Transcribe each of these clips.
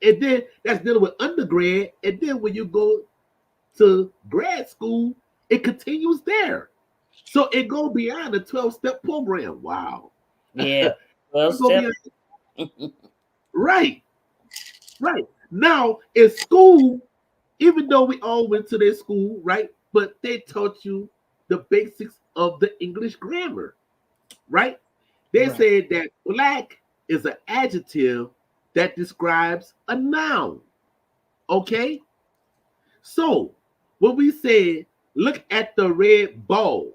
And then that's dealing with undergrad. And then when you go to grad school, it continues there. So it go beyond the 12-step program. Wow. Yeah. It go 12 beyond, right, right. Now in school, even though we all went to their school, right? But they taught you the basics of the English grammar, right? They Right. said that black is an adjective that describes a noun. Okay? So when we say, look at the red ball,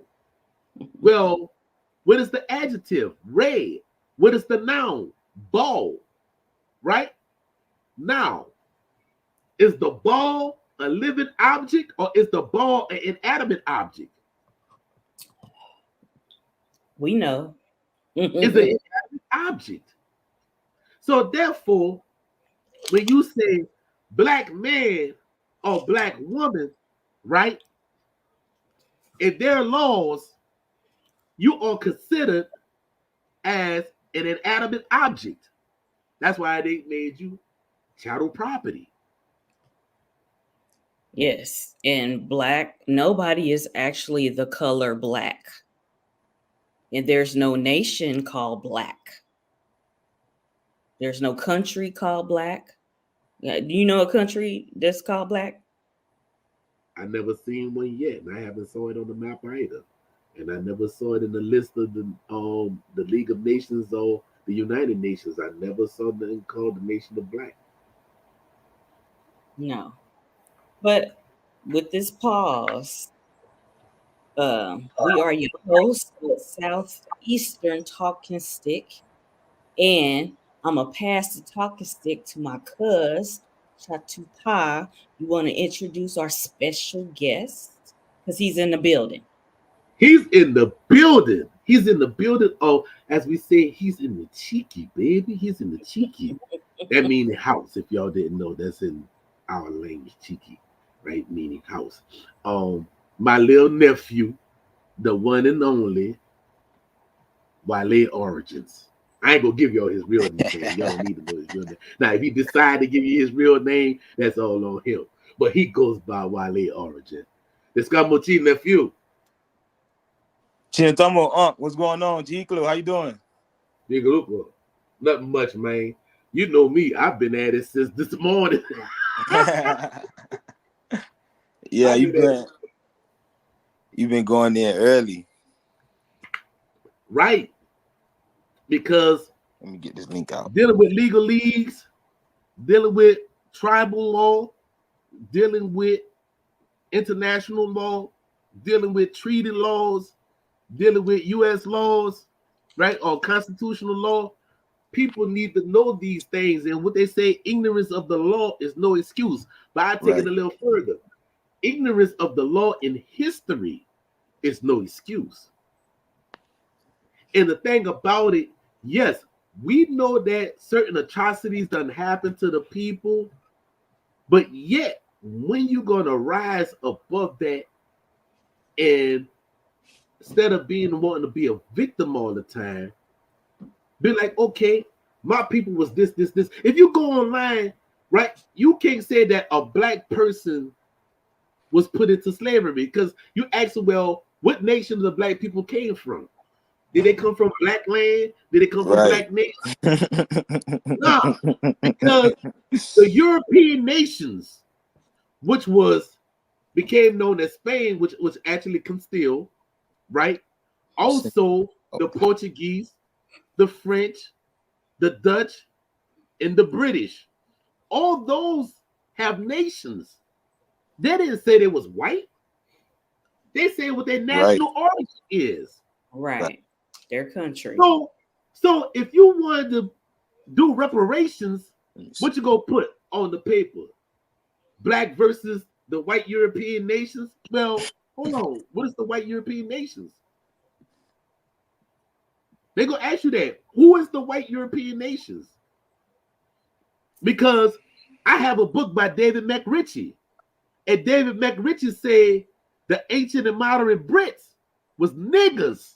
well, what is the adjective? Red. What is the noun? Ball, right? Now, is the ball a living object or is the ball an inanimate object? We know. It's an inanimate object. So therefore, when you say black man or black woman, right? In their laws, you are considered as an inanimate object. That's why they made you chattel property. Yes. And black, nobody is actually the color black. And there's no nation called black. There's no country called black. Do you know a country that's called black? I never seen one yet, and I haven't saw it on the map either. And I never saw it in the list of the League of Nations or the United Nations. I never saw nothing called the Nation of Black. No. But with this pause, we are your host of Southeastern Talking Stick. And I'm going to pass the talking stick to my cuz, Chatupa. You want to introduce our special guest? Because he's in the building. He's in the building. He's in the building. Oh, as we say, he's in the cheeky, baby. He's in the cheeky. That means house. If y'all didn't know, that's in our language, cheeky, right? Meaning house. My little nephew, the one and only Guale Origins. I ain't gonna give y'all his real name. Y'all need to know his real name. Now, if he decide to give you his real name, that's all on him. But he goes by Guale Origin. This guy Mochi nephew. Chintamo, what's going on? G-Clue, how you doing? Nigga, look, nothing much, man. You know me. I've been at it since this morning. Yeah, you've been going there early. Right. Because let me get this link out. Dealing with legal leagues, dealing with tribal law, dealing with international law, dealing with treaty laws, dealing with U.S. laws, right, or constitutional law, people need to know these things. And what they say, ignorance of the law is no excuse. But I take it a little further. Ignorance of the law in history is no excuse. And the thing about it, yes, we know that certain atrocities done happen to the people, but yet when you're gonna rise above that, and instead of wanting to be a victim all the time, be like, okay, my people was this. If you go online, right, you can't say that a black person was put into slavery, because you ask them, well, what nation the black people came from? Did they come from black land? Did they come from black nation? No, because the European nations, which became known as Spain, which was actually Castile, right? Also, the Portuguese, the French, the Dutch, and the British. All those have nations. They didn't say they was white. They say what their national origin is. Right. Their country. So if you wanted to do reparations, what you gonna put on the paper? Black versus the white European nations? Well, hold on. What is the white European nations? They're gonna ask you that. Who is the white European nations? Because I have a book by David McRitchie, and David McRitchie said the ancient and modern Brits was niggers.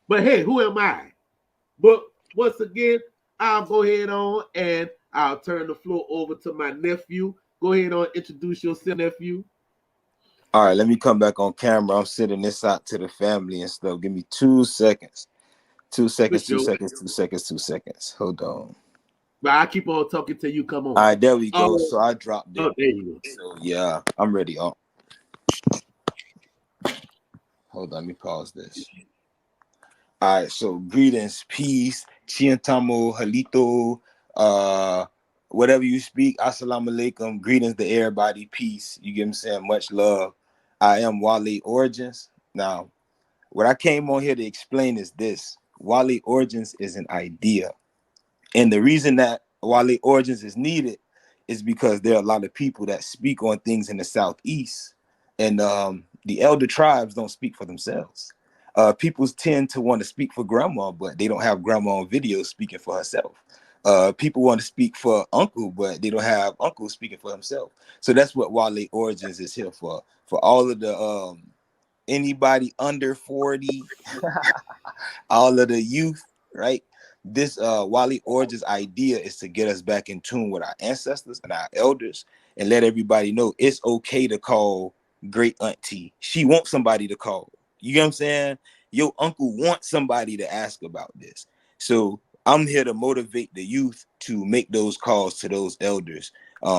But hey, who am I? But once again, I'll go ahead on and I'll turn the floor over to my nephew. Go ahead on, introduce yourself, nephew. All right, let me come back on camera. I'm sending this out to the family and stuff. Give me 2 seconds. 2 For seconds, 2 sure. seconds, 2 seconds, 2 seconds. Hold on. But I keep on talking till you come All on. right, there we go. Oh, So I dropped it. oh, there you go. So yeah, I'm ready. Oh, hold on, let me pause this. All right, so greetings, peace, chiantamo, halito, whatever you speak, assalamu alaikum, greetings to everybody, peace. You get what I'm saying? Much love. I am Wale Origins. Now, what I came on here to explain is this: Wale Origins is an idea. And the reason that Wale Origins is needed is because there are a lot of people that speak on things in the Southeast, and the elder tribes don't speak for themselves. People tend to want to speak for grandma, but they don't have grandma on video speaking for herself. People want to speak for uncle, but they don't have uncle speaking for himself. So that's what Wale Origins is here for all of the anybody under 40, all of the youth, right? This Wally Origins idea is to get us back in tune with our ancestors and our elders and let everybody know it's okay to call great auntie. She wants somebody to call. You know what I'm saying? Your uncle wants somebody to ask about this. So I'm here to motivate the youth to make those calls to those elders,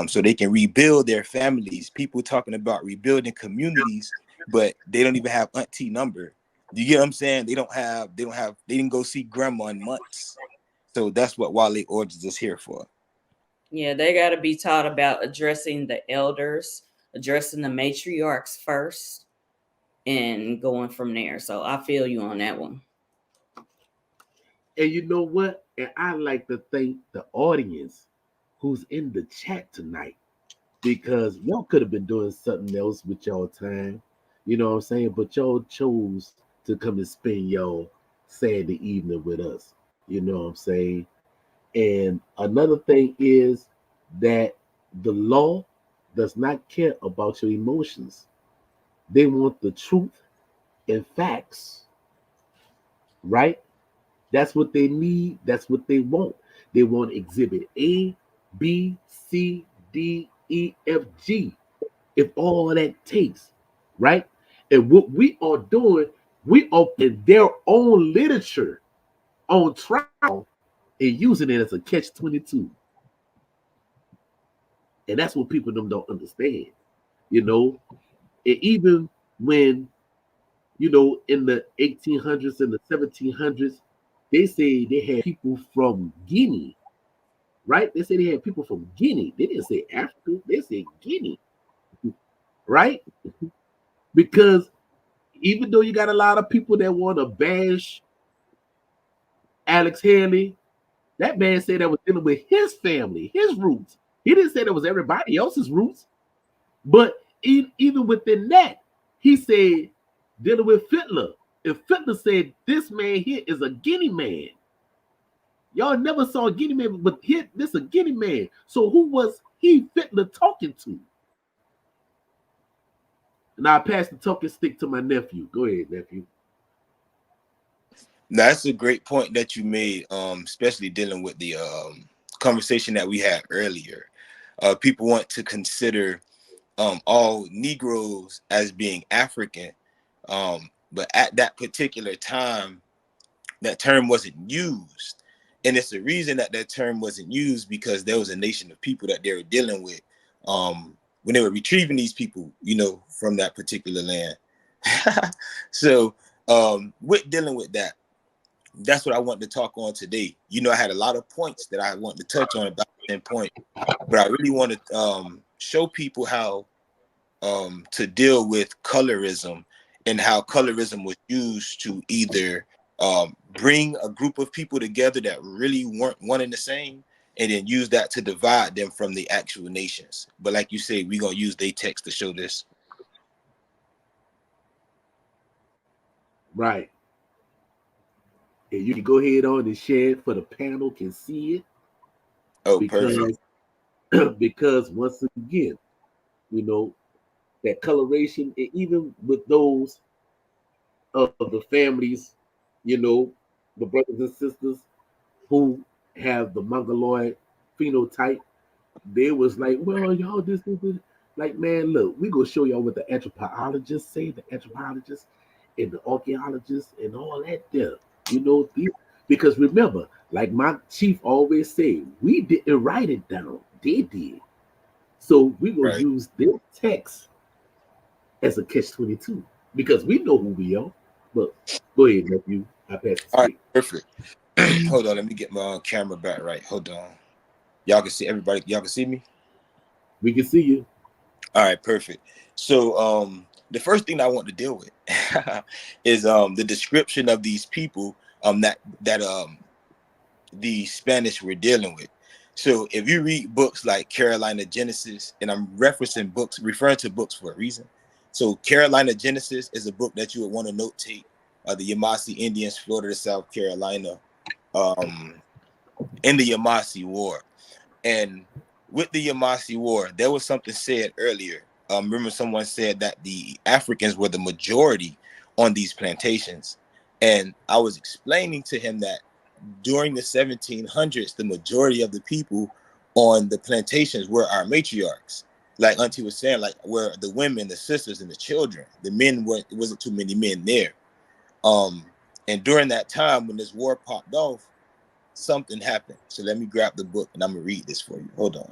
so they can rebuild their families. People talking about rebuilding communities, but they don't even have auntie number. You get what I'm saying? They didn't go see grandma in months. So that's what Wale Origins is here for. Yeah, they got to be taught about addressing the elders, addressing the matriarchs first, and going from there. So I feel you on that one. And you know what? And I like to thank the audience who's in the chat tonight because y'all could have been doing something else with y'all time. You know what I'm saying? But y'all chose to come and spend y'all Saturday evening with us. You know what I'm saying? And another thing is that the law does not care about your emotions. They want the truth and facts, right? That's what they need. That's what they want. They want exhibit A, B, C, D, E, F, G. If all of that takes, right? And what we are doing, we open their own literature on trial and using it as a catch 22. And that's what people don't understand, you know. And even when, in the 1800s and the 1700s, they say they had people from Guinea, right? They say they had people from Guinea. They didn't say Africa, they said Guinea, right? Because even though you got a lot of people that want to bash Alex Haley, that man said that was dealing with his family, his roots. He didn't say that was everybody else's roots. But even within that, he said dealing with Fitler. If Fitler said this man here is a Guinea man, y'all never saw a Guinea man, but here this is a Guinea man. So who was he Fitler talking to? And I pass the talking stick to my nephew. Go ahead, nephew. That's a great point that you made, especially dealing with the conversation that we had earlier. People want to consider all Negroes as being African, but at that particular time, that term wasn't used. And it's the reason that that term wasn't used because there was a nation of people that they were dealing with when they were retrieving these people, from that particular land. So with dealing with that, that's what I want to talk on today. I had a lot of points that I want to touch on about 10 points, but I really want to show people how to deal with colorism and how colorism was used to either bring a group of people together that really weren't one and the same, and then use that to divide them from the actual nations. But like you say, we're going to use their text to show this. Right. And you can go ahead on and share it for the panel can see it Oh, perfect. because because once again, you know, that coloration, and even with those of the families, the brothers and sisters who have the mongoloid phenotype, they was like, well, y'all this. Like, man, look, we gonna show y'all what the anthropologists say, the anthropologists and the archaeologists and all that there. You know, because remember, like my chief always say, we didn't write it down. They did. So we gonna Right. use their text as a catch-22 because we know who we are. But go ahead, nephew. I pass the All right, stick. perfect. Hold on, let me get my camera back right. Hold on. Y'all can see everybody. Y'all can see me. We can see you. All right, perfect. So the first thing I want to deal with is the description of these people that the Spanish were dealing with. So if you read books like Carolina Genesis, and I'm referring to books for a reason. So Carolina Genesis is a book that you would want to notate. The Yamasee Indians, Florida to South Carolina, in the Yamasee War. And with the Yamasee War, there was something said earlier. Remember, someone said that the Africans were the majority on these plantations. And I was explaining to him that during the 1700s, the majority of the people on the plantations were our matriarchs. Like Auntie was saying, like were the women, the sisters, and the children. The men weren't, it wasn't too many men there. And during that time when this war popped off, something happened. So let me grab the book and I'm gonna read this for you. Hold on.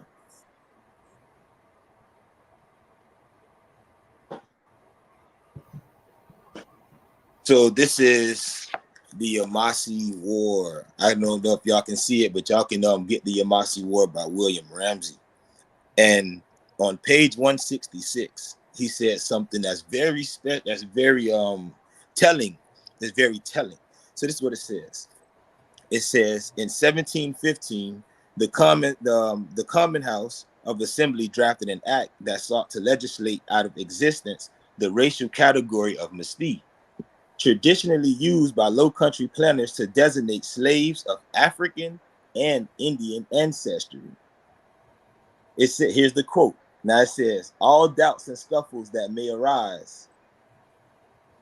So this is the Yamasee War. I don't know if y'all can see it, but y'all can get the Yamasee War by William Ramsey. And on page 166, he said something that's very telling. It's very telling. So this is what it says. It says in 1715, the Common House of Assembly drafted an act that sought to legislate out of existence the racial category of Mestiz, traditionally used by Low Country planters to designate slaves of African and Indian ancestry. Here's the quote. Now it says, all doubts and scuffles that may arise,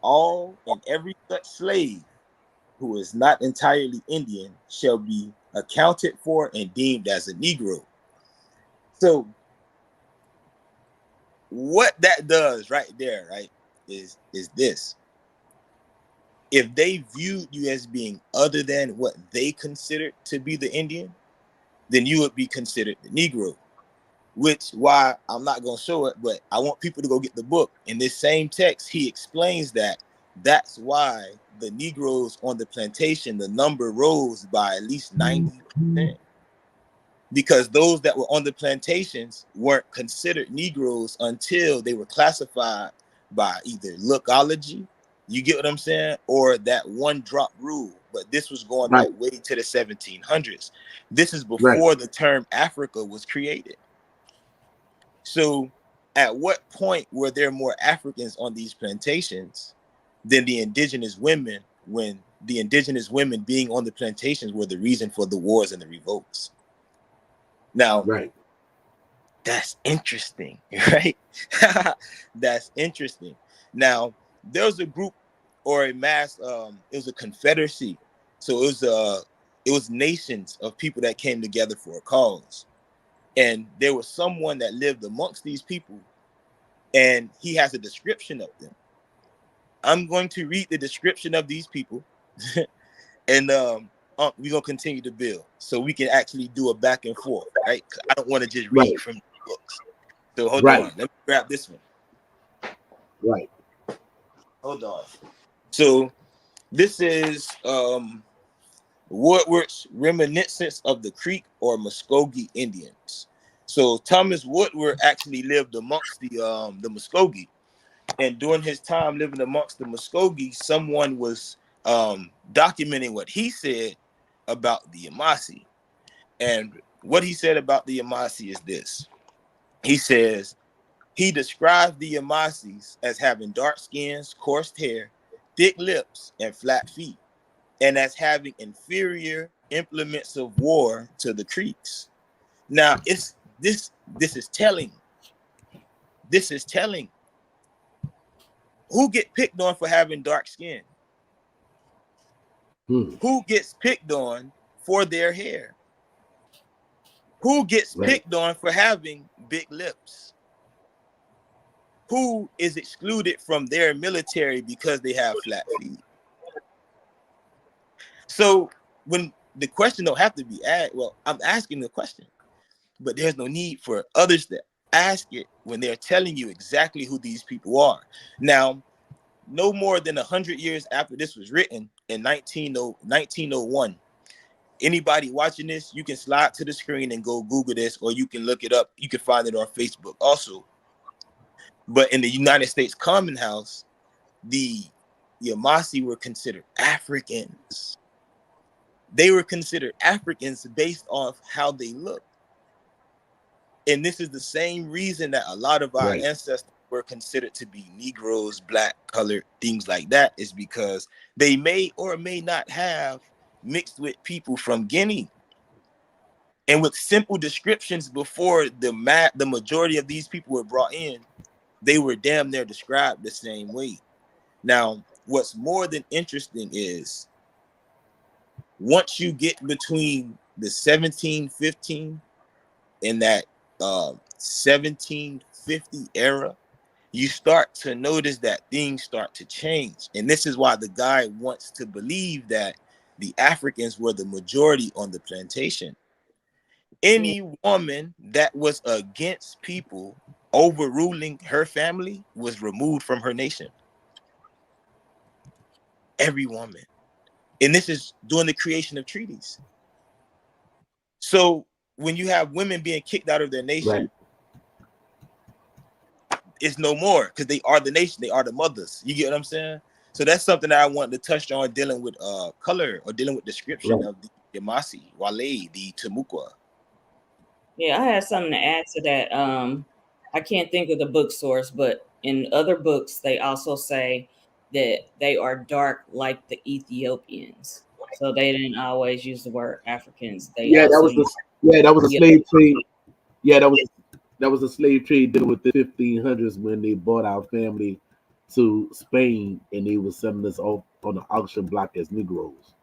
all and every such slave who is not entirely Indian shall be accounted for and deemed as a Negro. So what that does right there, right, is this. If they viewed you as being other than what they considered to be the Indian, then you would be considered the Negro. Which why I'm not going to show it, but I want people to go get the book. In this same text, he explains that that's why the Negroes on the plantation, the number rose by at least 90%. Because those that were on the plantations weren't considered Negroes until they were classified by either lookology, you get what I'm saying, or that one drop rule. But this was going Right. back way to the 1700s. This is Right. before the term Africa was created. So at what point were there more Africans on these plantations than the indigenous women, when the indigenous women being on the plantations were the reason for the wars and the revolts? Now, Right. that's interesting, right? That's interesting. Now, there was a group or a mass, it was a confederacy. So it was nations of people that came together for a cause. And there was someone that lived amongst these people, and he has a description of them. I'm going to read the description of these people, and we're gonna continue to build so we can actually do a back and forth, right? I don't want to just Right. read from the books. So hold Right. on, let me grab this one. Right. Hold on. So this is Woodward's reminiscence of the Creek or Muskogee Indians. So Thomas Woodward actually lived amongst the Muskogee. And during his time living amongst the Muskogee, someone was documenting what he said about the Yamasee. And what he said about the Yamasee is this. He says, he described the Yamasees as having dark skins, coarse hair, thick lips, and flat feet, and as having inferior implements of war to the Creeks. Now, it's this is telling. This is telling. Who get picked on for having dark skin? Hmm. Who gets picked on for their hair? Who gets picked on for having big lips? Who is excluded from their military because they have flat feet? So when the question don't have to be asked, well, I'm asking the question, but there's no need for others to ask it when they're telling you exactly who these people are. Now, no more than 100 years after this was written in 1901, anybody watching this, you can slide to the screen and go Google this, or you can look it up. You can find it on Facebook also. But in the United States Common House, the Yamasi were considered Africans. They were considered Africans based off how they looked. And this is the same reason that a lot of our ancestors were considered to be Negroes, black, colored, things like that, is because they may or may not have mixed with people from Guinea. And with simple descriptions before the majority of these people were brought in, they were damn near described the same way. Now, what's more than interesting is once you get between the 1715 and that 1750 era, you start to notice that things start to change. And this is why the guy wants to believe that the Africans were the majority on the plantation. Any woman that was against people overruling her family was removed from her nation. Every woman. And this is during the creation of treaties. So when you have women being kicked out of their nation, it's no more, because they are the nation, they are the mothers. You get what I'm saying? So that's something that I want to touch on, dealing with color, or dealing with description of the Yamasi, Guale, the Timucua. Yeah, I had something to add to that. I can't think of the book source, but in other books, they also say that they are dark like the Ethiopians. So they didn't always use the word Africans. They also used that was a slave trade. Yeah, that was a slave trade dealing with the 1500s when they bought our family to Spain and they were selling us off on the auction block as Negroes.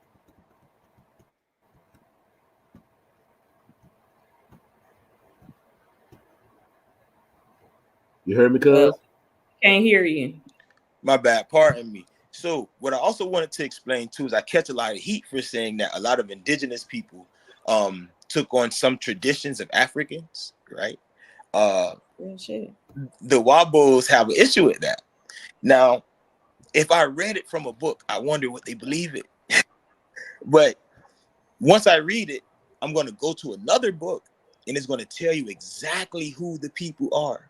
You heard me, cuz? Can't hear you. My bad, pardon me. So what I also wanted to explain too is I catch a lot of heat for saying that a lot of indigenous people took on some traditions of Africans, right? The Wabos have an issue with that. Now, if I read it from a book, I wonder what they believe it. But once I read it, I'm going to go to another book and it's going to tell you exactly who the people are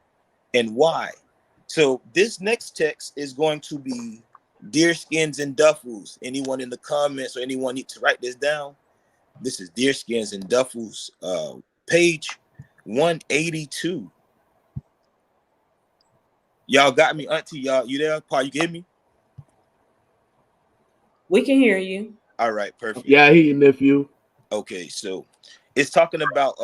and why. So this next text is going to be Deerskins and Duffels. Anyone in the comments or anyone need to write this down? This is Deerskins and Duffels, page 182. Y'all got me, Auntie? Y'all, you there? Pa, you get me? We can hear you. All right, perfect. Yeah, I hear you, nephew. Okay, so it's talking about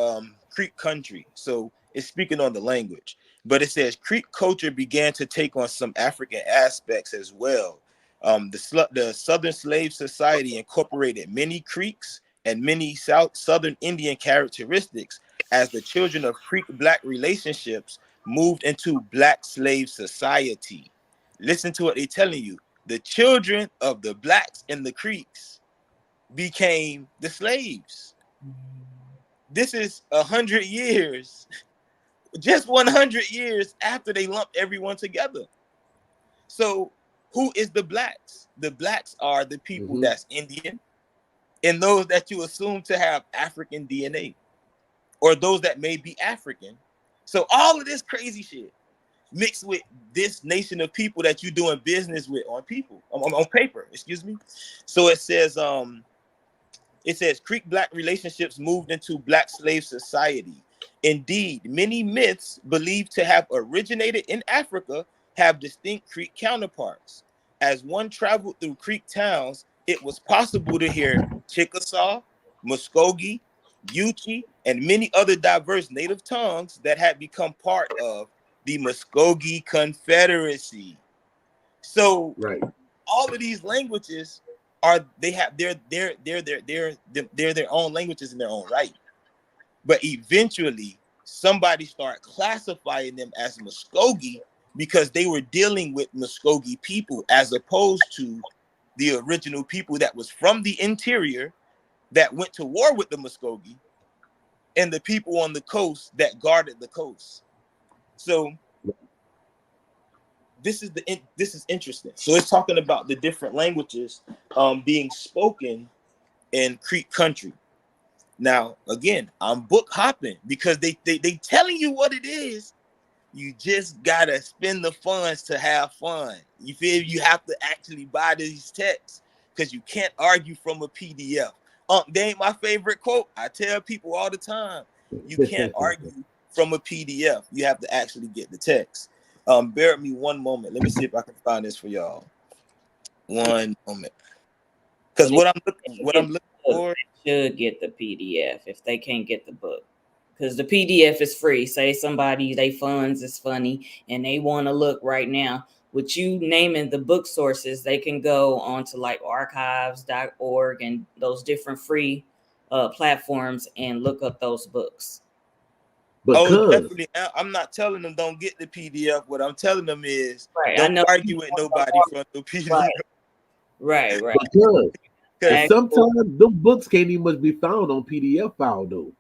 Creek country. So it's speaking on the language, but it says Creek culture began to take on some African aspects as well. The Southern Slave Society incorporated many Creeks and many Southern Indian characteristics as the children of Creek Black relationships moved into Black slave society. Listen to what they're telling you. The children of the Blacks in the Creeks became the slaves. This is 100 years, just 100 years after they lumped everyone together. So who is the Blacks? The Blacks are the people that's Indian and those that you assume to have African DNA, or those that may be African. So all of this crazy shit mixed with this nation of people that you're doing business with on paper, excuse me. So it says Creek Black relationships moved into Black slave society. Indeed, many myths believed to have originated in Africa have distinct Creek counterparts. As one traveled through Creek towns, it was possible to hear Chickasaw, Muskogee, Yuchi, and many other diverse native tongues that had become part of the Muskogee Confederacy. So all of these languages they have their own languages in their own right. But eventually somebody started classifying them as Muskogee because they were dealing with Muskogee people as opposed to the original people that was from the interior that went to war with the Muskogee and the people on the coast that guarded the coast. So this is interesting. So it's talking about the different languages being spoken in Creek country. Now, again, I'm book hopping because they telling you what it is. You just gotta spend the funds to have fun. You feel you have to actually buy these texts because you can't argue from a PDF. They ain't my favorite quote. I tell people all the time, you can't argue from a PDF. You have to actually get the text. Bear with me one moment. Let me see if I can find this for y'all. One moment. Because what I'm looking for, they should get the PDF if they can't get the book. Because the PDF is free. Say somebody, they funds is funny and they want to look right now. With you naming the book sources, they can go onto like archives.org and those different free platforms and look up those books. definitely. I'm not telling them don't get the PDF. What I'm telling them is don't argue with nobody from the PDF. Right. Because sometimes them books can't even much be found on PDF file though.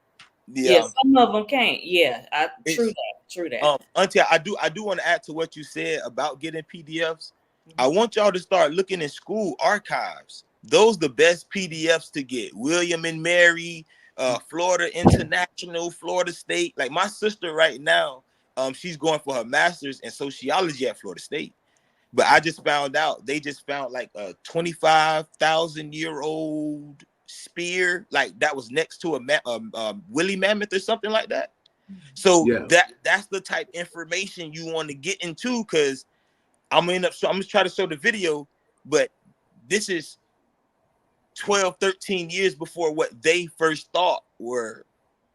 Yeah, some of them can't. Yeah, true that. Auntie, I do want to add to what you said about getting PDFs. I want y'all to start looking in school archives. Those the best PDFs to get. William and Mary, Florida International, Florida State. Like my sister right now, she's going for her master's in sociology at Florida State. But I just found out they just found like a 25,000-year-old spear, like that was next to a woolly mammoth or something like that. So that's the type of information you want to get into, because I'm gonna try to show the video, but this is 12, 13 years before what they first thought were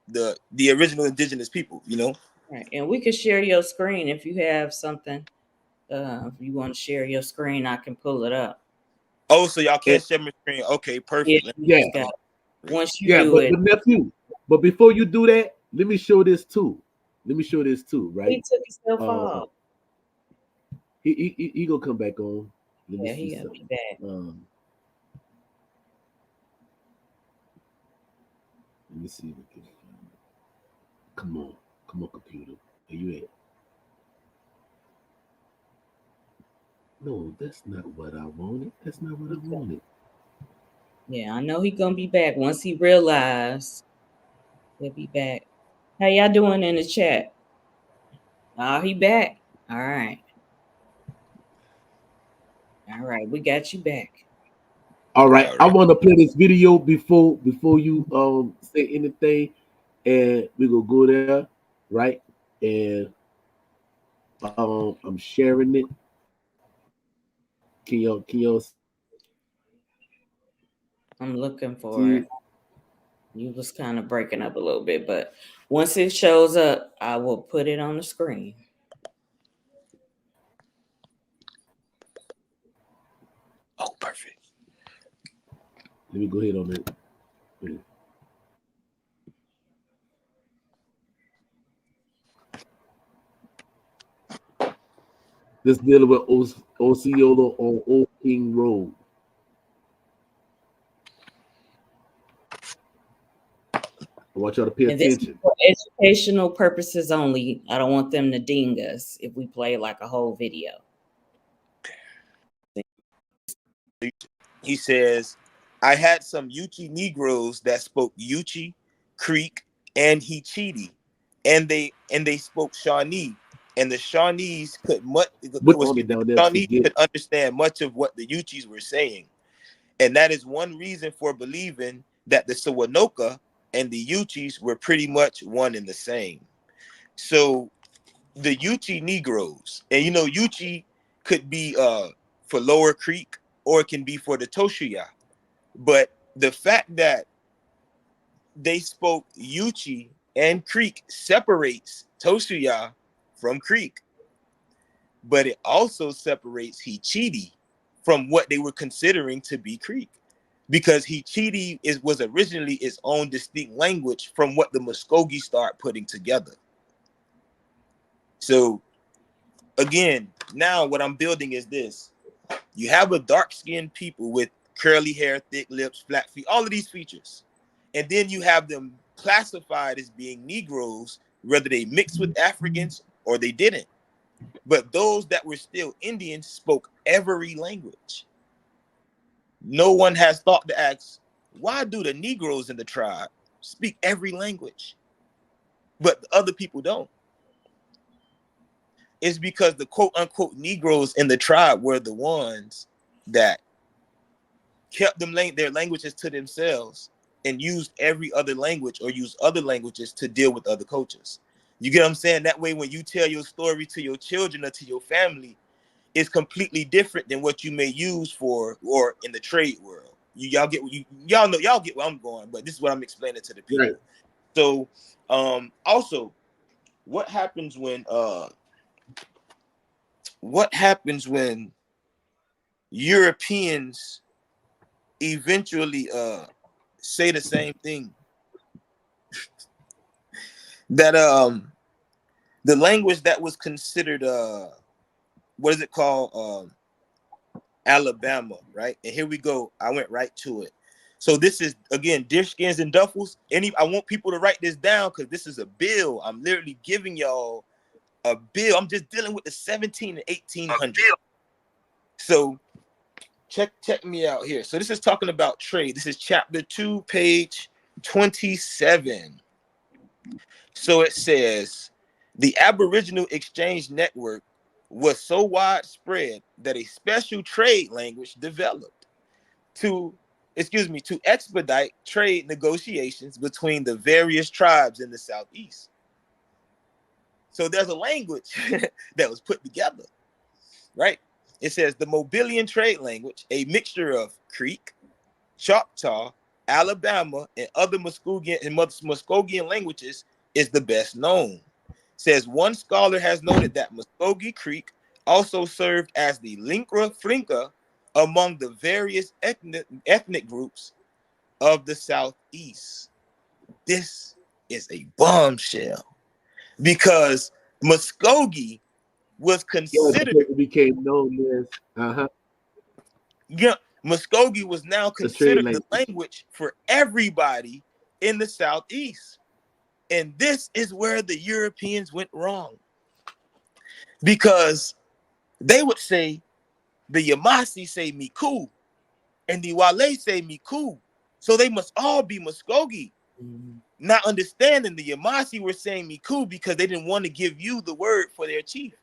the original indigenous people, you know? Right. And we could share your screen if you have something. If you want to share your screen, I can pull it up. Oh, so y'all can't share my screen. Okay, perfect. Once you do it. But nephew, but before you do that, let me show this too. Right? He took himself off. He gonna come back on. He gonna be back. Let me see if we can. Come on, computer. Where you at? No, that's not what I wanted. Yeah, I know he gonna be back once he realized he'll be back. How y'all doing in the chat? Oh, he back. All right, we got you back. All right. I want to play this video before you say anything, and we gonna go there, right? And I'm sharing it. Can y'all? I'm looking for it. You was kind of breaking up a little bit, but once it shows up, I will put it on the screen. Oh, perfect. Let me go ahead on it. This dealing with Osceola on Old King Road. I want y'all to pay attention. For educational purposes only. I don't want them to ding us if we play like a whole video. He says, I had some Yuchi Negroes that spoke Yuchi, Creek, and Hichiti, and they spoke Shawnee, and the Shawnees could understand much of what the Yuchis were saying, and that is one reason for believing that the Sawanoka and the Yuchis were pretty much one and the same. So the Yuchi Negroes, and you know, Yuchi could be for Lower Creek, or it can be for the Toshuya. But the fact that they spoke Yuchi and Creek separates Toshuya from Creek. But it also separates Hichiti from what they were considering to be Creek. because Hichiti was originally its own distinct language from what the Muskogee start putting together. So again, now what I'm building is this. You have a dark-skinned people with curly hair, thick lips, flat feet, all of these features. And then you have them classified as being Negroes, whether they mixed with Africans or they didn't. But those that were still Indians spoke every language. No one has thought to ask, why do the Negroes in the tribe speak every language, but the other people don't? It's because the quote-unquote Negroes in the tribe were the ones that kept their languages to themselves and used every other language or used other languages to deal with other cultures. You get what I'm saying? That way, when you tell your story to your children or to your family, it's completely different than what you may use for or in the trade world. Y'all get where I'm going, but this is what I'm explaining to the people. Right. So, also, what happens when Europeans eventually say the same thing? That the language that was considered what is it called? Alabama, right? And here we go. I went right to it. So this is, again, deerskins and duffels. I want people to write this down because this is a bill. I'm literally giving y'all a bill. I'm just dealing with the 17 and 1800s. So check me out here. So this is talking about trade. This is chapter 2, page 27. So it says, the Aboriginal Exchange Network was so widespread that a special trade language developed to expedite trade negotiations between the various tribes in the Southeast. So there's a language that was put together, right? It says the Mobilian trade language, a mixture of Creek, Choctaw, Alabama, and other Muskogean languages, is the best known. Says one scholar has noted that Muskogee Creek also served as the lingua franca among the various ethnic groups of the Southeast. This is a bombshell because Muskogee was considered. It became known as Muskogee was now considered the language for everybody in the Southeast. And this is where the Europeans went wrong. Because they would say, the Yamasi say Miku, and the Wale say Miku. So they must all be Muskogee. Mm-hmm. Not understanding the Yamasi were saying Miku because they didn't want to give you the word for their chief.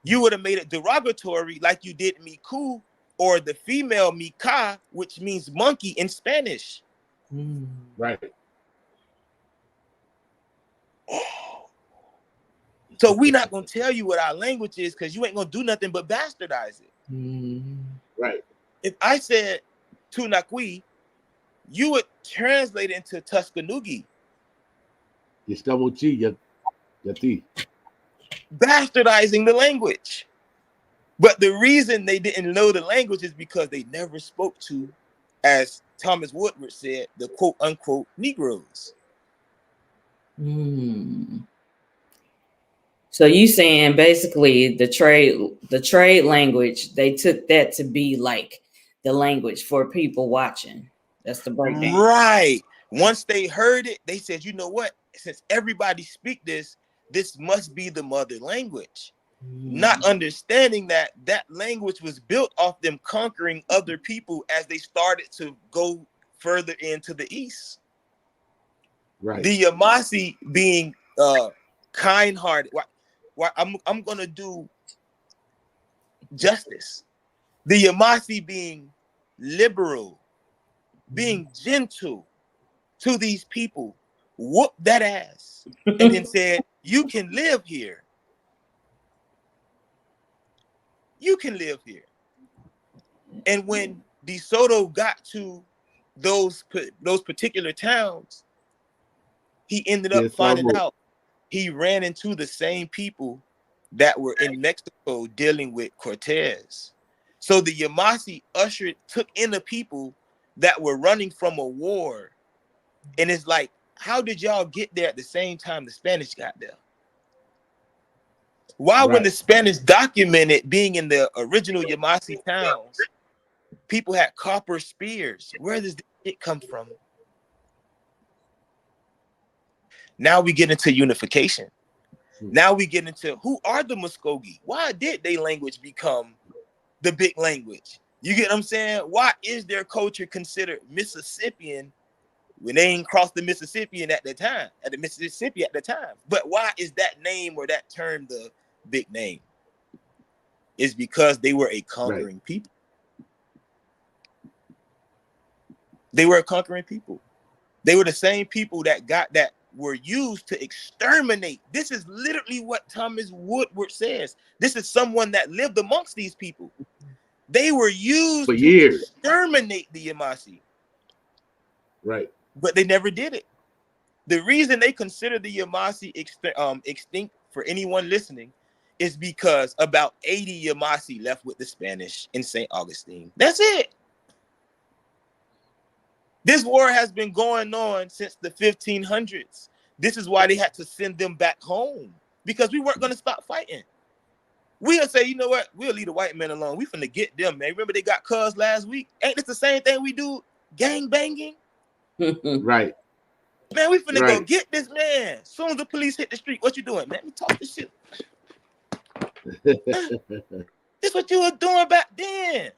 You would have made it derogatory like you did Miku or the female Mika, which means monkey in Spanish. Right. So we're not going to tell you what our language is because you ain't going to do nothing but bastardize it. Right. If I said Tunakwi, you would translate it into Tuscanugi. Bastardizing the language. But the reason they didn't know the language is because they never spoke to, as Thomas Woodward said, the quote unquote Negroes. So you saying basically the trade language, they took that to be like the language for people watching. That's the breakdown. Right. Once they heard it, they said, you know what? Since everybody speak this must be the mother language. Not understanding that language was built off them conquering other people as they started to go further into the east. Right. The Yamasi being kind-hearted. I'm gonna do justice. The Yamasi being liberal, being gentle to these people, whooped that ass, and then said, "You can live here. You can live here." And when DeSoto got to those particular towns, he ended up finding out he ran into the same people that were in Mexico dealing with Cortez. So the Yamasi took in the people that were running from a war. And it's like, how did y'all get there at the same time the Spanish got there? Why, when the Spanish documented being in the original Yamasee towns, people had copper spears? Where does it come from? Now we get into unification. Now we get into who are the Muskogee? Why did their language become the big language? You get what I'm saying? Why is their culture considered Mississippian when they ain't crossed the Mississippian at the time, at the Mississippi at the time? But why is that name or that term the big name? It's because they were a conquering people. They were a conquering people. They were the same people that were used to exterminate. This is literally what Thomas Woodward says. This is someone that lived amongst these people. They were used to exterminate the Yamasee. Right. But they never did it. The reason they consider the Yamasee extinct, for anyone listening, is because about 80 Yamasee left with the Spanish in St. Augustine. That's it. This war has been going on since the 1500s. This is why they had to send them back home, because we weren't going to stop fighting. We'll say, you know what? We'll leave the white men alone. We finna get them, man. Remember they got cuz last week? Ain't this the same thing we do? Gang banging? Right. Man, we finna go get this man. As soon as the police hit the street, what you doing? Man, let me talk this shit. This what you were doing back then.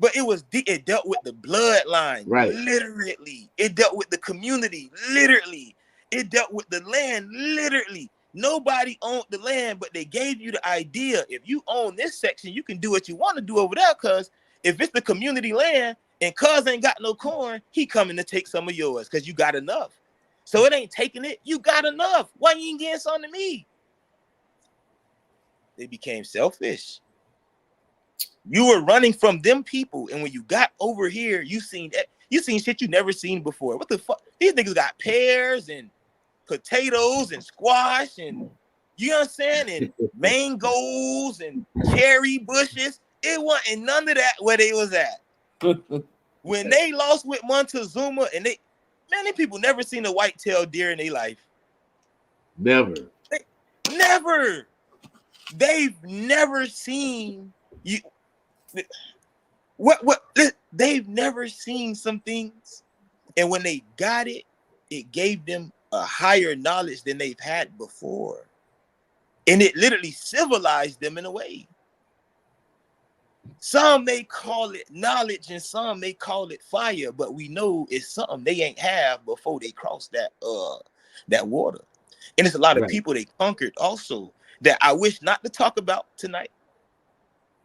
But it dealt with the bloodline, literally. It dealt with the community, literally. It dealt with the land, literally. Nobody owned the land, but they gave you the idea. If you own this section, you can do what you want to do over there, cuz if it's the community land and cuz ain't got no corn, he coming to take some of yours because you got enough. So it ain't taking it. You got enough. Why you ain't getting something to me? They became selfish. You were running from them people, and when you got over here, you seen shit you never seen before. What the fuck? These niggas got pears and potatoes and squash and, you know what I'm saying, and mangoes and cherry bushes. It wasn't none of that where they was at. When they lost with Montezuma, and them people never seen a white-tailed deer in their life. Never. Never. They've never seen you. They've never seen some things, and when they got it, it gave them a higher knowledge than they've had before, and it literally civilized them in a way. Some may call it knowledge, and some may call it fire, but we know it's something they ain't have before they crossed that water. And it's a lot of people they conquered also that I wish not to talk about tonight,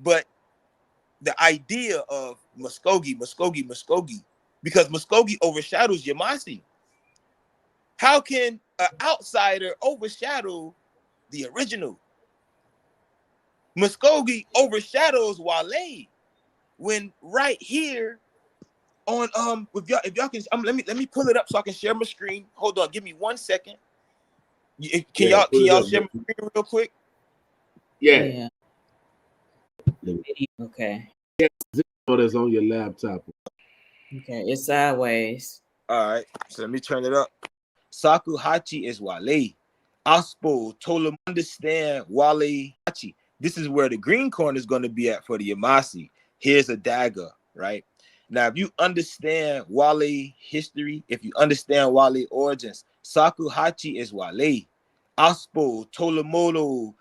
but the idea of Muskogee, because Muskogee overshadows Yamasee. How can an outsider overshadow the original? Muskogee overshadows Guale, when right here on if y'all can let me pull it up so I can share my screen. Hold on, give me 1 second. Can y'all share my screen real quick? Yeah. Okay. That's on your laptop. Okay, it's sideways. All right, so let me turn it up. Saku Hachi is Guale. Aspo told him understand Guale Hachi. This is where the green corn is going to be at for the Yamasee. Here's a dagger, right? Now, if you understand Guale history, if you understand Guale origins, Saku Hachi is Guale. Aspo, Tolomolo,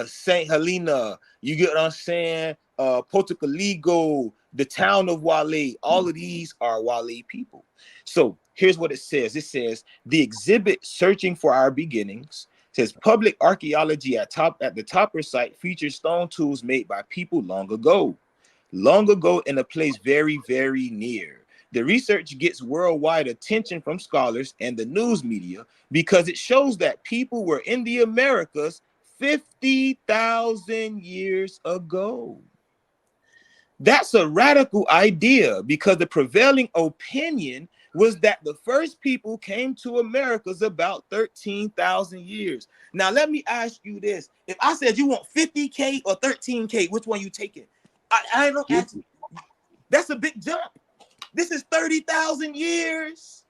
St. Helena, you get what I'm saying? Portocaligo, the town of Guale, all of these are Guale people. So here's what it says. It says, the exhibit Searching for Our Beginnings says public archaeology at the Topper site features stone tools made by people long ago in a place very, very near. The research gets worldwide attention from scholars and the news media because it shows that people were in the Americas 50,000 years ago. That's a radical idea because the prevailing opinion was that the first people came to Americas about 13,000 years. Now, let me ask you this. If I said you want 50K or 13K, which one you taking? I don't ask. That's a big jump. This is 30,000 years.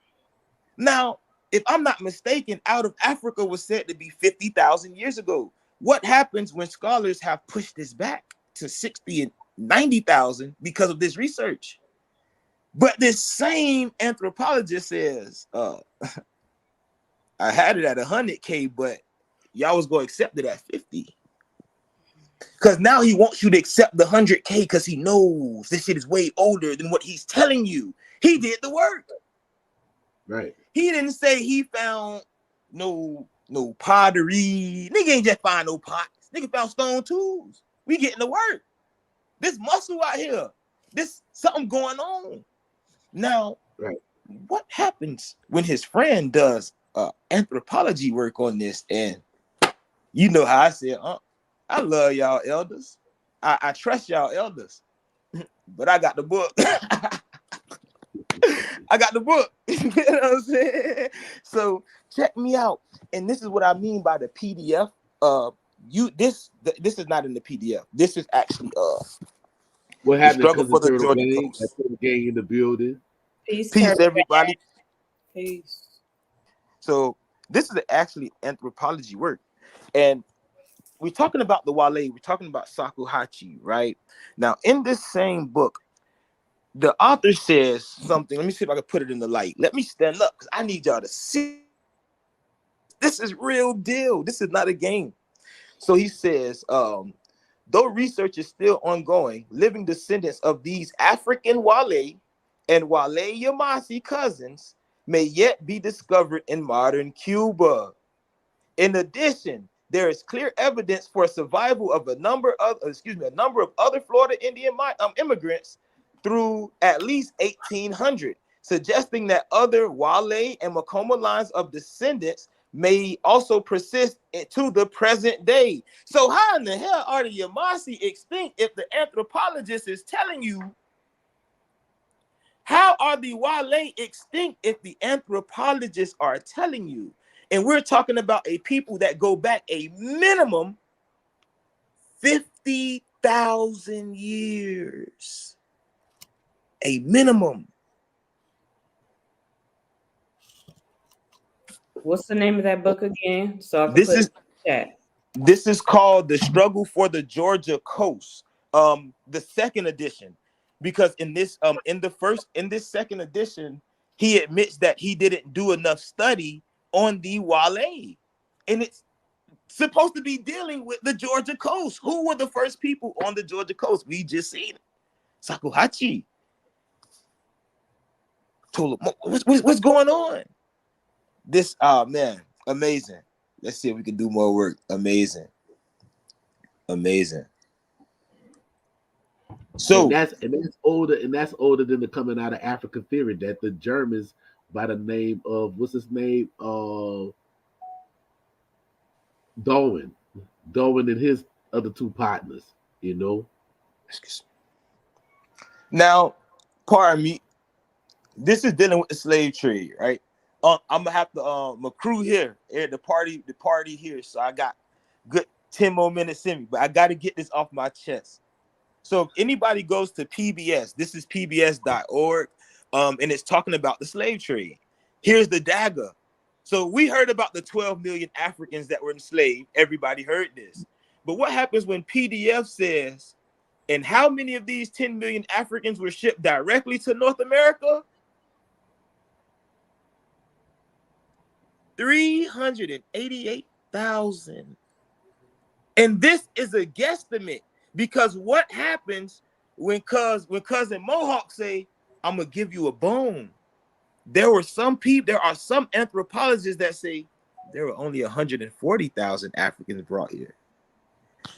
Now, if I'm not mistaken, out of Africa was said to be 50,000 years ago. What happens when scholars have pushed this back to 60 and 90,000 because of this research? But this same anthropologist says, I had it at 100K, but y'all was going to accept it at 50. Because now he wants you to accept the 100K because he knows this shit is way older than what he's telling you. He did the work. Right. He didn't say he found no pottery. Nigga ain't just find no pots. Nigga found stone tools. We getting to work. This muscle out here. This something going on. Now, right. What happens when his friend does anthropology work on this? And you know how I said, I love y'all elders. I trust y'all elders. But I got the book. I got the book. You know what I'm saying? So check me out. And this is what I mean by the PDF. This is not in the PDF. This is actually what the happened struggle because for the the turtle Georgia gang? coast. That turtle gang in the building. Peace, Peace, everybody. Peace. So this is actually anthropology work. And we're talking about the Wale, we're talking about Shakuhachi, right? Now, in this same book, the author says something. Let me see if I can put it in the light. Let me stand up because I need y'all to see. This is real deal. This is not a game. So he says, though research is still ongoing, living descendants of these African Wale and Wale Yamasi cousins may yet be discovered in modern Cuba. In addition, there is clear evidence for survival of a number of other Florida Indian immigrants through at least 1800, suggesting that other Wale and Makoma lines of descendants may also persist to the present day. So how in the hell are the Yamasi extinct if the anthropologist is telling you? How are the Wale extinct if the anthropologists are telling you? And we're talking about a people that go back a minimum 50,000 years. A minimum. What's the name of that book again? So I can This put it is in the chat. This is called The Struggle for the Georgia Coast, the second edition, because in this second edition, he admits that he didn't do enough study on the Wale, and it's supposed to be dealing with the Georgia coast. Who were the first people on the Georgia coast? We just seen Shakuhachi. What's going on? This man, amazing. Let's see if we can do more work. Amazing. And So that's older, and that's older than the coming out of Africa theory that the Germans, by the name of what's his name, Darwin and his other two partners. You know, now, pardon me. This is dealing with the slave trade, right? I'm gonna have to my crew here at the party here. So I got good 10 more minutes in me, but I gotta get this off my chest. So if anybody goes to PBS, this is pbs.org, and it's talking about the slave trade. Here's the dagger. So we heard about the 12 million Africans that were enslaved. Everybody heard this. But what happens when PDF says, and how many of these 10 million Africans were shipped directly to North America? 388,000. And this is a guesstimate because what happens when cousin Mohawk say, I'm gonna give you a bone? There are some anthropologists that say there were only 140,000 Africans brought here.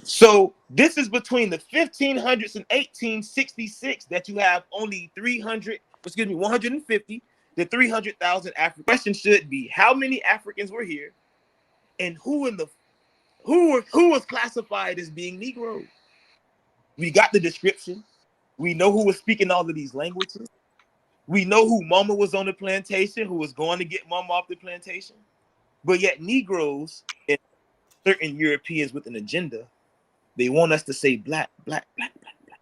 So this is between the 1500s and 1866 that you have only 150 to 300,000 Africans. The question should be, how many Africans were here, and who was classified as being Negro? We got the description. We know who was speaking all of these languages. We know who Mama was on the plantation, who was going to get Mama off the plantation. But yet Negroes and certain Europeans with an agenda, they want us to say black, black, black, black, black.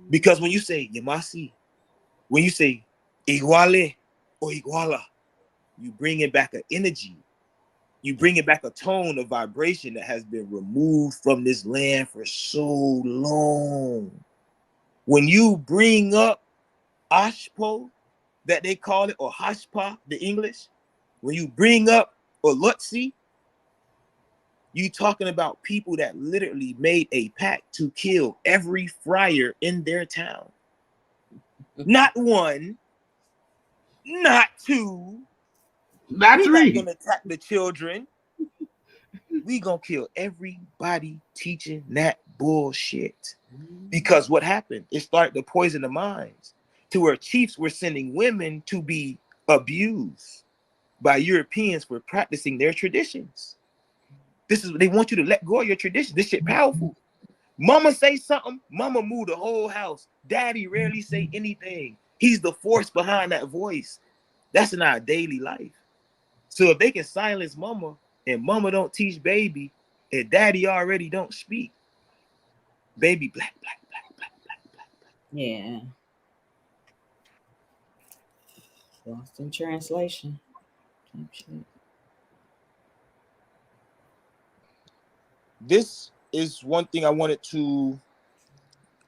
Because when you say Yamasi, When you say iguale or iguala, you bring it back an energy. You bring it back a tone of vibration that has been removed from this land for so long. When you bring up Ashpo, that they call it, or Hashpa, the English, when you bring up Olutsi, you talking about people that literally made a pact to kill every friar in their town. Not one, not two. Not We're not three. gonna attack the children. We gonna kill everybody teaching that bullshit. Because what happened? It started to poison the minds to where chiefs were sending women to be abused by Europeans for practicing their traditions. This is what they want you to let go of your tradition. This shit powerful. Mama say something, mama move the whole house. Daddy rarely say anything. He's the force behind that voice. That's in our daily life. So if they can silence mama and mama don't teach baby and daddy already don't speak, baby black. Yeah. Lost in translation. This is one thing I wanted to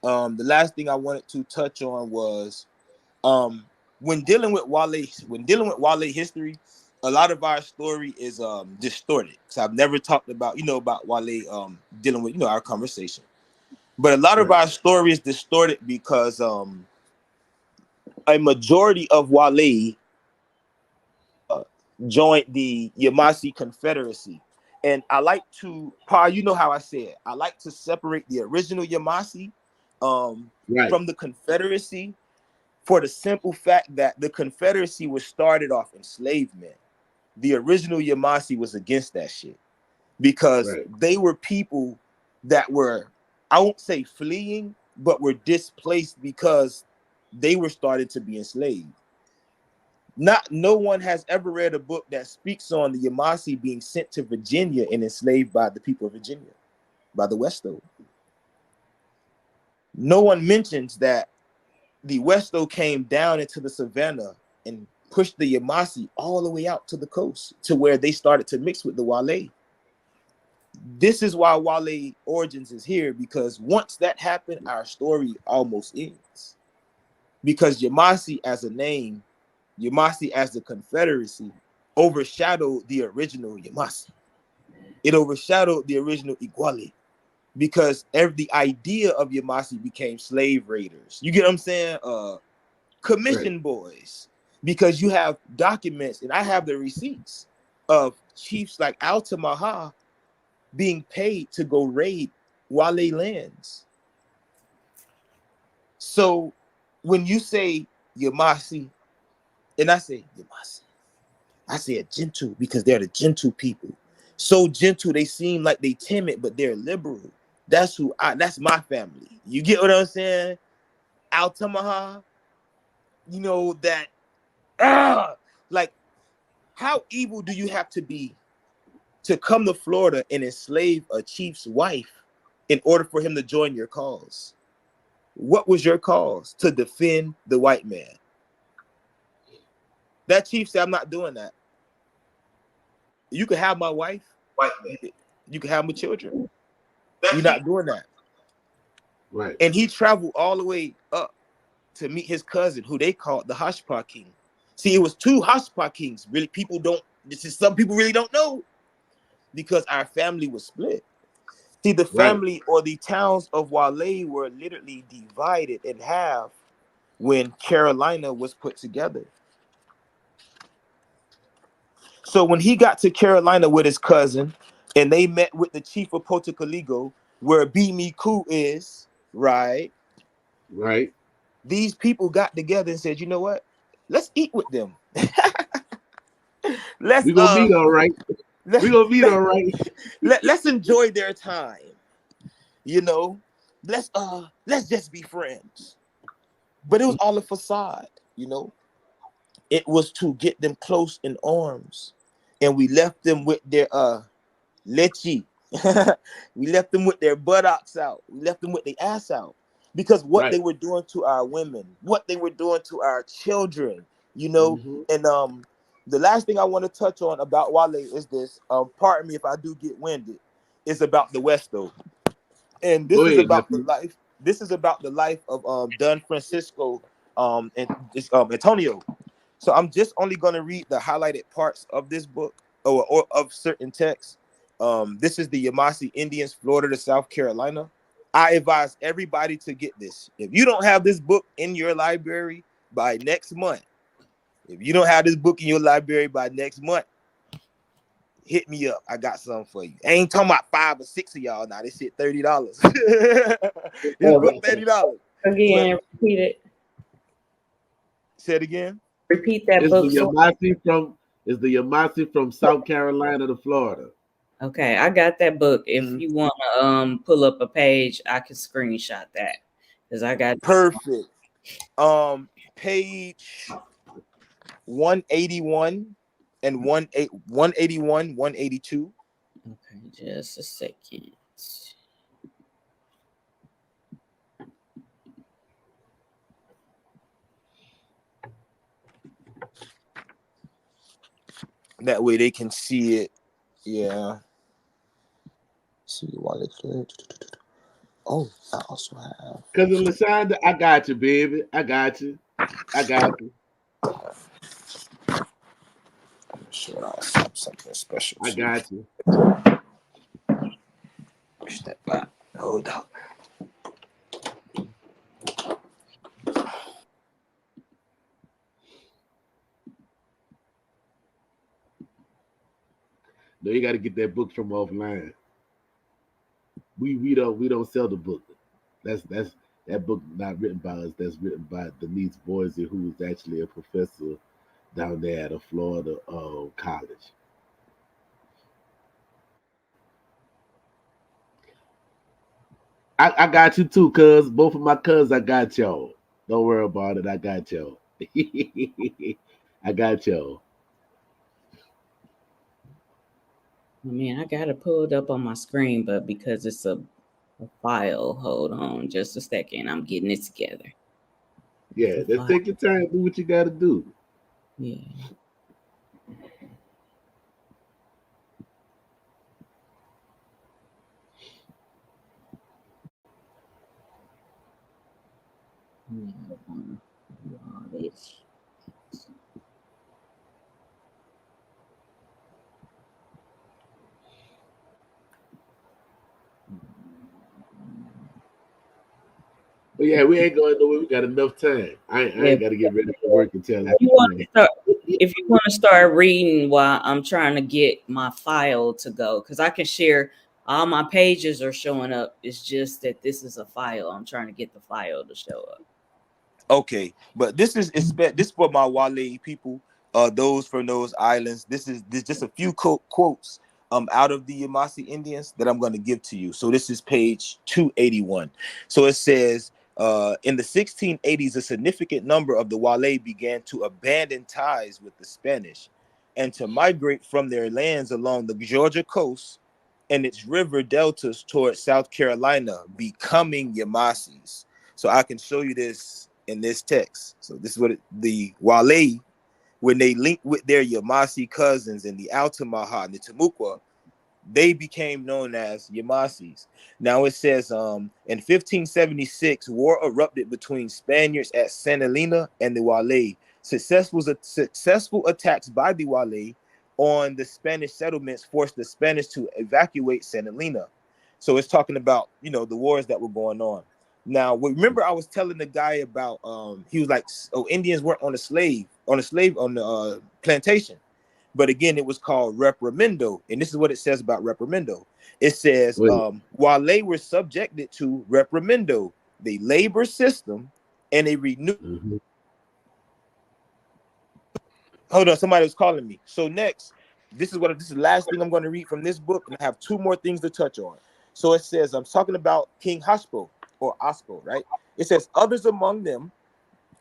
the last thing I wanted to touch on was when dealing with Wale history, a lot of our story is distorted. Because I've never talked about, about Wale dealing with, our conversation. But a lot of Right. our story is distorted because a majority of Wale joined the Yamasi Confederacy. And I like to, Pa, you know how I said, I like to separate the original Yamasi Right. from the Confederacy, for the simple fact that the Confederacy was started off enslavement. The original Yamasi was against that shit because Right. they were people that were, I won't say fleeing, but were displaced because they were starting to be enslaved. No one has ever read a book that speaks on the Yamasi being sent to Virginia and enslaved by the people of Virginia, by the Westo. No one mentions that the Westo came down into the savannah and pushed the Yamasi all the way out to the coast to where they started to mix with the Wale. This is why Wale origins is here, because once that happened, our story almost ends. Because Yamasi as a name, Yamasi as the Confederacy, overshadowed the original Yamasi. It overshadowed the original Iguale, because the idea of Yamasi became slave raiders. You get what I'm saying? Commission boys, because you have documents, and I have the receipts of chiefs like Altamaha being paid to go raid Wale lands. So when you say Yamasi, and I say Yamasi, I say a gentle, because they're the gentle people. So gentle, they seem like they timid, but they're liberal. That's that's my family. You get what I'm saying? Altamaha, that like, how evil do you have to be to come to Florida and enslave a chief's wife in order for him to join your cause? What was your cause? To defend the white man. That chief said, I'm not doing that. You can have my wife, white man. You can have my children. You're not doing that. Right. And he traveled all the way up to meet his cousin, who they called the Hashpa King. See, it was two Hashpa Kings. Really, some people really don't know, because our family was split. See, the family or the towns of Wale were literally divided in half when Carolina was put together. So when he got to Carolina with his cousin, and they met with the chief of Potocaligo, where Bimiku is, right? Right. These people got together and said, you know what? Let's eat with them. let's We're gonna meet all right. let, We're gonna meet all right. let's enjoy their time. Let's just be friends. But it was all a facade. It was to get them close in arms. And we left them with their lechi. We left them with their buttocks out. We left them with their ass out. because what Right. they were doing to our women, what they were doing to our children, you know. Mm-hmm. And the last thing I want to touch on about Wale is this. Pardon me if I do get winded. It's about the West though, and Go this is ahead, about the nephew. life. This is about the life of Don Francisco and Antonio. So I'm just only going to read the highlighted parts of this book or of certain texts. This is the Yamasee Indians, Florida to South Carolina. I advise everybody to get this. If you don't have this book in your library by next month, if you don't have this book in your library by next month, hit me up. I got something for you. I ain't talking about 5 or 6 of y'all now. This shit $30. This book $30. But Again, repeat it. say it again. Repeat that It's the book. So Yamasee from South Carolina to Florida. okay, I got that book. If Mhm. you want to pull up a page, I can screenshot that because I got Perfect. Page 181 and 181, 182. okay. Just a second. That way they can see it. Yeah. See while it's clear. Oh, I also have. Cousin Lashonda, I got you, baby. I got you. I got you. I'm sure I'll have something special I too. got you. Step back. Hold up. No, you got to get that book from offline. We don't sell the book. That's that book not written by us. That's written by Denise Boise, who is actually a professor down there at a Florida college. I got you too, cuz both of my cousins, I got y'all. Don't worry about it. I got y'all. I got y'all. I mean, I got it pulled up on my screen, but because it's a file, hold on just a second. I'm getting it together. It's Yeah, a let's file. take your time. Do what you got to do. Yeah. Yeah, I wanna do all this. But yeah, we ain't going nowhere. We got enough time. I Yeah, ain't got to get ready for work until if after you want to 10. start, if you want to start reading while I'm trying to get my file to go, because I can share all my pages are showing up. It's just that this is a file. I'm trying to get the file to show up. Okay, but this for my Wale people, those from those islands. This just a few quotes out of the Yamasee Indians that I'm going to give to you. So this is page 281. So it says in the 1680s, a significant number of the Wale began to abandon ties with the Spanish and to migrate from their lands along the Georgia coast and its river deltas towards South Carolina, becoming Yamasees. So I can show you this in this text. So this is what the Wale, when they linked with their Yamasee cousins in the Altamaha and the Timucua, they became known as Yamasees. Now it says in 1576, war erupted between Spaniards at Santa Elena and the Wale. Successful attacks by the Wale on the Spanish settlements forced the Spanish to evacuate Santa Elena. So it's talking about, the wars that were going on. Now, remember I was telling the guy about he was like, oh, Indians weren't on the plantation. But again, it was called reprimendo. And this is what it says about reprimendo. It says, Wait. while they were subjected to reprimendo, the labor system, and a renewed. Mm-hmm. Hold on, somebody was calling me. So next, this is the last thing I'm going to read from this book, and I have two more things to touch on. So it says, I'm talking about King Hashpo or Aspo, right? It says, others among them,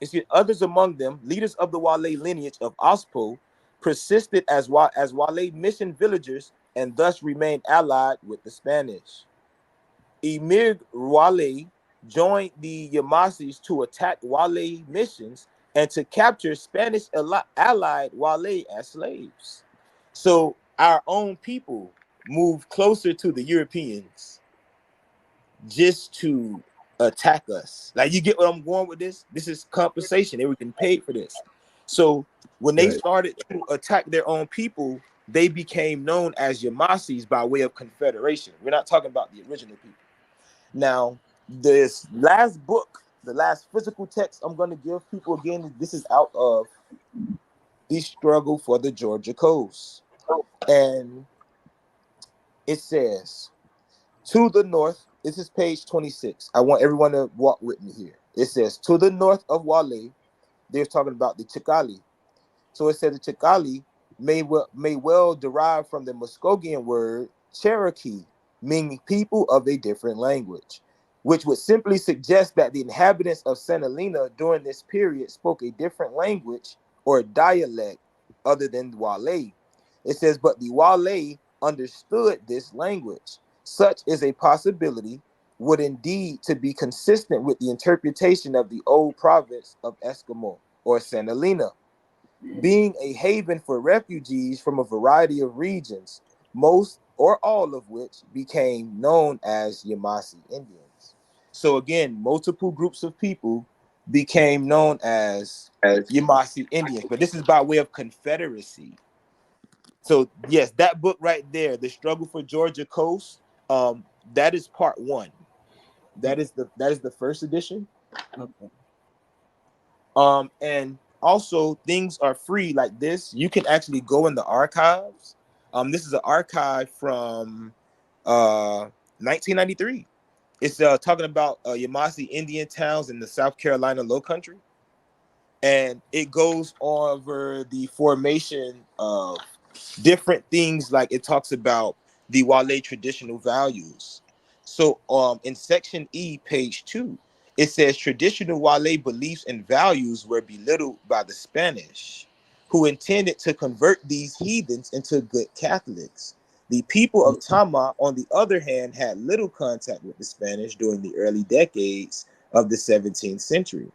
leaders of the Wale lineage of Ospo, persisted as Wale mission villagers and thus remained allied with the Spanish. Emir Wale joined the Yamasis to attack Guale missions and to capture Spanish allied Guale as slaves. So our own people moved closer to the Europeans just to attack us. Like, you get what I'm going with this? This is compensation. They were getting paid for this. So when they Right. started to attack their own people, they became known as Yamasis by way of confederation. We're not talking about the original people. Now, this last book, the last physical text I'm going to give people again, this is out of The Struggle for the Georgia Coast. And it says, to the north, this is page 26. I want everyone to walk with me here. It says, to the north of Guale, they're talking about the Chicali. So it said the Chicali may well derive from the Muskogean word Cherokee, meaning people of a different language, which would simply suggest that the inhabitants of Santa Helena during this period spoke a different language or dialect other than Guale. It says, but the Guale understood this language. Such is a possibility, would indeed to be consistent with the interpretation of the old province of Eskimo or Santa Helena, being a haven for refugees from a variety of regions, most or all of which became known as Yamasi Indians. So again, multiple groups of people became known as Yamasi Indians, but this is by way of confederacy. So yes, that book right there, The Struggle for Georgia Coast, that is part one. That is the first edition. Okay. And also things are free like this. You can actually go in the archives. This is an archive from 1993. It's talking about Yamasi Indian towns in the South Carolina Low Country, and it goes over the formation of different things. Like, it talks about the Wale traditional values. So in section E, page 2, it says traditional Wale beliefs and values were belittled by the Spanish, who intended to convert these heathens into good Catholics. The people of Tama, on the other hand, had little contact with the Spanish during the early decades of the 17th century.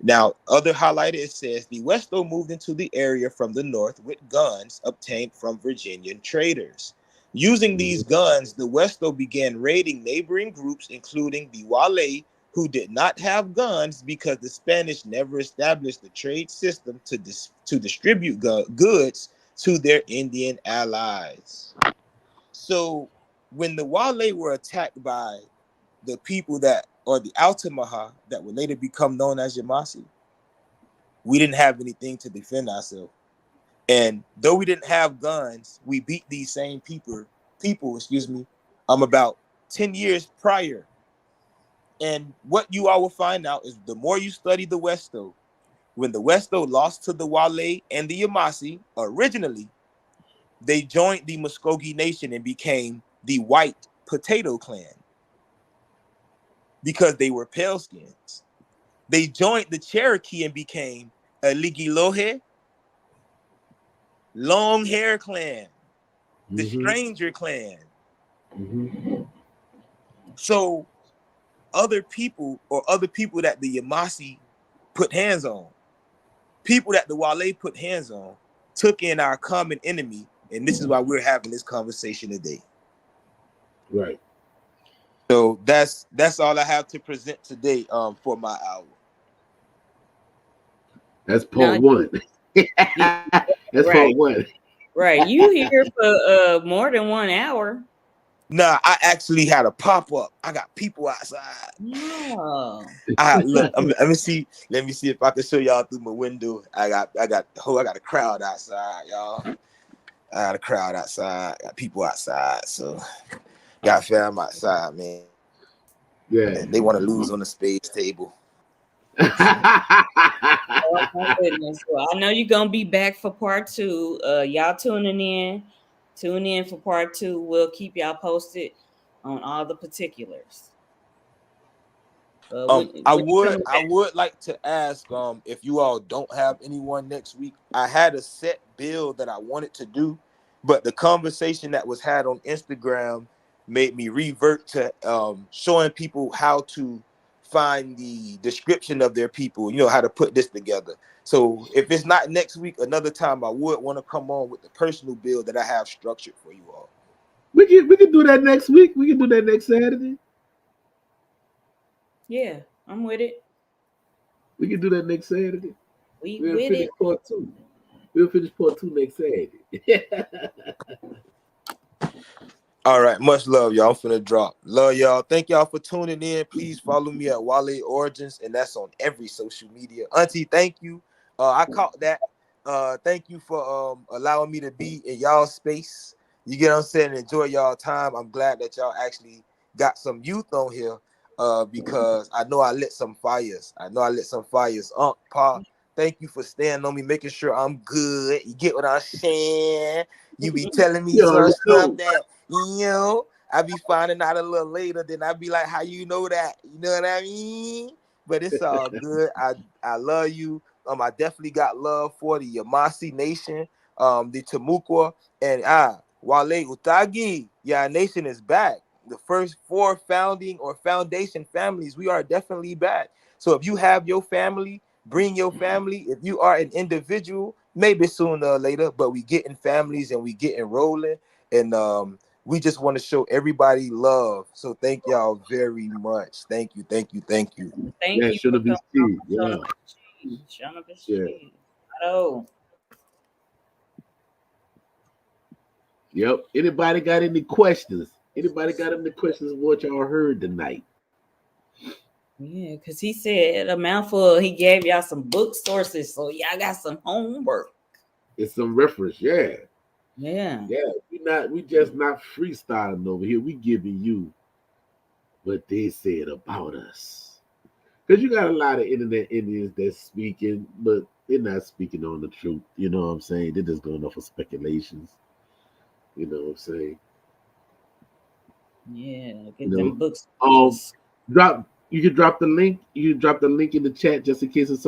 Now, other highlighted, it says the Westo moved into the area from the north with guns obtained from Virginian traders. Using these guns, the Westo began raiding neighboring groups, including the Wale, who did not have guns because the Spanish never established the trade system to distribute goods to their Indian allies. So when the Wale were attacked by the people that, or the Altamaha, that would later become known as Yamasi, we didn't have anything to defend ourselves. And though we didn't have guns, we beat these same people, about 10 years prior. And what you all will find out is the more you study the Westo, when the Westo lost to the Wale and the Yamasi, originally, they joined the Muskogee Nation and became the White Potato Clan because they were pale skins. They joined the Cherokee and became a Ligilohe, Long Hair Clan, the Stranger Clan. So other people that the Yamasi put hands on, people that the Wale put hands on, took in our common enemy, and this is why we're having this conversation today. Right. So that's all I have to present today for my hour. That's Now, part one. you, That's right, part one. right. You here for more than 1 hour? Nah, I actually had a pop-up. I got people outside. No. Look, let me see if I can show y'all through my window. I got a crowd outside, y'all. I got a crowd outside. Got people outside, so got fam outside, man. Yeah. And they want to lose on the spades table. Oh my goodness. Well, I know you're gonna be back for part two. Y'all tuning in. Tune in for part two. We'll keep y'all posted on all the particulars. When I you coming back? would like to ask if you all don't have anyone next week. I had a set build that I wanted to do, but the conversation that was had on Instagram made me revert to showing people how to find the description of their people, how to put this together. So if it's not next week, another time I would want to come on with the personal build that I have structured for you all. We can do that next week. We can do that next Saturday. Yeah, I'm with it. We can do that next Saturday. We We'll with finish it. part 2. We'll finish part 2 next Saturday. All right, much love, y'all. I'm finna drop. Love y'all. Thank y'all for tuning in. Please follow me at Guale Origins, and that's on every social media. Auntie, thank you. I caught that. Thank you for allowing me to be in y'all space. You get what I'm saying? Enjoy y'all time. I'm glad that y'all actually got some youth on here. Because I know I lit some fires. Pa, thank you for staying on me, making sure I'm good. You get what I'm saying? You be telling me You some already stuff know. that I be finding out a little later. Then I be like, how you know that? You know what I mean? But it's all good. I love you. I definitely got love for the Yamasi Nation, the Tamukwa, and Wale Utagi. Yeah, nation is back. The first 4 founding or foundation families, we are definitely back. So if you have your family, bring your family. If you are an individual, maybe sooner or later, but we getting families and we getting rolling. And we just want to show everybody love. So thank y'all very much. Thank you. Thank Yeah, you for shouldn't be coming on. seen. Showing up Yeah. his cheese. Showing up his Yeah. cheese. Oh, Yep. Anybody got any questions? Anybody got any questions of what y'all heard tonight? yeah, because he said a mouthful. He gave y'all some book sources, so y'all got some homework. It's some reference. Yeah. Yeah. Yeah. We just not freestyling over here. We giving you what they said about us. Because you got a lot of internet Indians that's speaking, but they're not speaking on the truth. You know what I'm saying? They're just going off of speculations. You know what I'm saying? Yeah, You get them know. books. Um drop you can drop the link. You can drop the link in the chat just in case it's